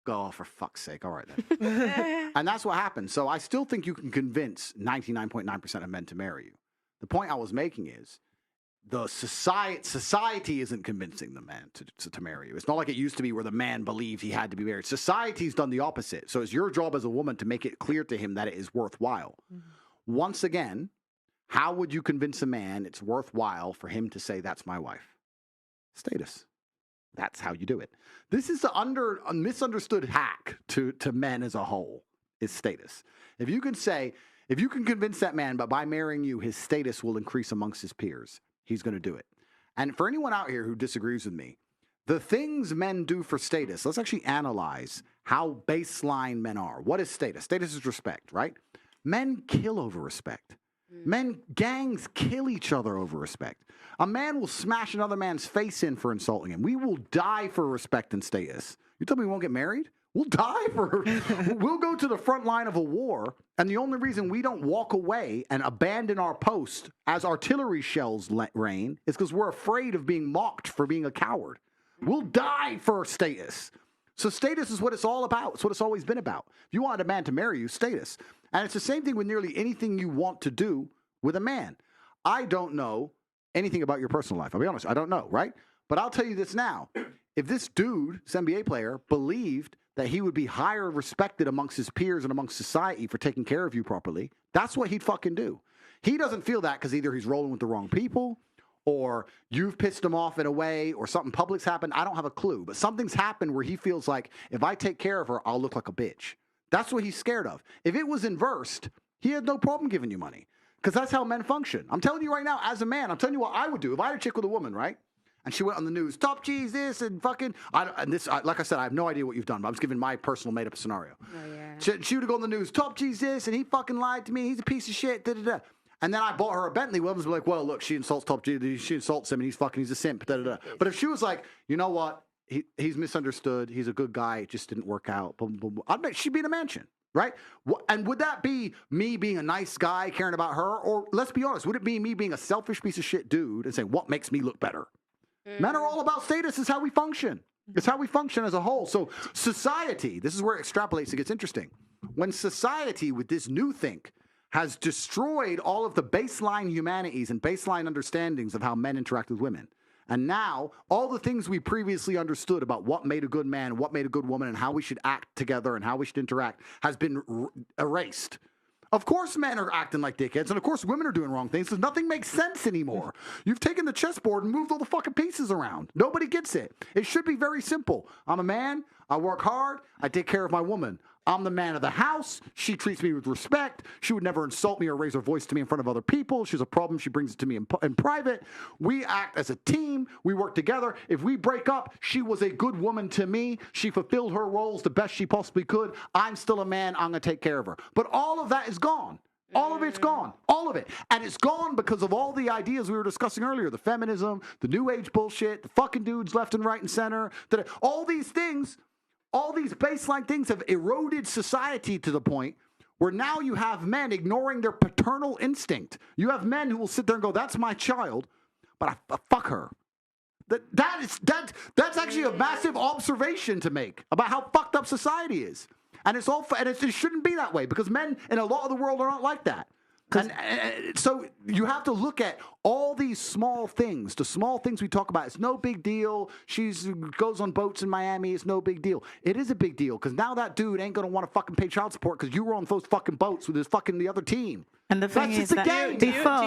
go, oh, for fuck's sake, all right then. And that's what happened. So I still think you can convince 99.9% of men to marry you. The point I was making is the society isn't convincing the man to marry you. It's not like it used to be where the man believed he had to be married. Society's done the opposite. So it's your job as a woman to make it clear to him that it is worthwhile. Mm-hmm. Once again, how would you convince a man it's worthwhile for him to say, that's my wife? Status. That's how you do it. This is a misunderstood hack to men as a whole, is status. If you can convince that man, but by marrying you, his status will increase amongst his peers, he's going to do it. And for anyone out here who disagrees with me, the things men do for status, let's actually analyze how baseline men are. What is status? Status is respect, right? Men kill over respect. Gangs kill each other over respect. A man will smash another man's face in for insulting him. We will die for respect and status. You tell me we won't get married? We'll die for we'll go to the front line of a war, and the only reason we don't walk away and abandon our post as artillery shells rain is because we're afraid of being mocked for being a coward. We'll die for status. So status is what it's all about. It's what it's always been about. If you wanted a man to marry you, status. And it's the same thing with nearly anything you want to do with a man. I don't know anything about your personal life. I'll be honest. I don't know, right? But I'll tell you this now. If this dude, this NBA player, believed that he would be higher respected amongst his peers and amongst society for taking care of you properly, that's what he'd fucking do. He doesn't feel that because either he's rolling with the wrong people or you've pissed him off in a way or something public's happened. I don't have a clue. But something's happened where he feels like if I take care of her, I'll look like a bitch. That's what he's scared of. If it was inversed, he had no problem giving you money because that's how men function. I'm telling you right now, as a man, I'm telling you what I would do. If I had a chick with a woman, right? And she went on the news, top G's this and fucking, like I said, I have no idea what you've done, but I'm just giving my personal made up scenario. Oh, yeah. She would go on the news, top G's this, and he fucking lied to me. He's a piece of shit, da-da-da. And then I bought her a Bentley. Women's be like, well, look, she insults top G, she insults him, and he's a simp, da-da-da. But if she was like, you know what? He's misunderstood. He's a good guy. It just didn't work out. Boom, boom, boom. I'd bet she'd be in a mansion. Right? And would that be me being a nice guy caring about her? Or let's be honest, would it be me being a selfish piece of shit dude and saying, what makes me look better? Men are all about status. Is how we function. It's how we function as a whole. So society, this is where it extrapolates and gets interesting. When society with this new think has destroyed all of the baseline humanities and baseline understandings of how men interact with women. And now, all the things we previously understood about what made a good man, what made a good woman, and how we should act together and how we should interact has been erased. Of course men are acting like dickheads, and of course women are doing wrong things, because nothing makes sense anymore. You've taken the chessboard and moved all the fucking pieces around. Nobody gets it. It should be very simple. I'm a man, I work hard, I take care of my woman. I'm the man of the house. She treats me with respect. She would never insult me or raise her voice to me in front of other people. She has a problem. She brings it to me in private. We act as a team. We work together. If we break up, she was a good woman to me. She fulfilled her roles the best she possibly could. I'm still a man. I'm going to take care of her. But all of that is gone. All of it's gone. All of it. And it's gone because of all the ideas we were discussing earlier. The feminism, the new age bullshit, the fucking dudes left and right and center. All these things... All these baseline things have eroded society to the point where now you have men ignoring their paternal instinct. You have men who will sit there and go, that's my child, but I fuck her. That's actually a massive observation to make about how fucked up society is. And it shouldn't be that way because men in a lot of the world are not like that. And so you have to look at all these small things. The small things we talk about, it's no big deal. She goes on boats in Miami. It's no big deal. It is a big deal because now that dude ain't going to want to fucking pay child support because you were on those fucking boats with the other team. And the thing is that before...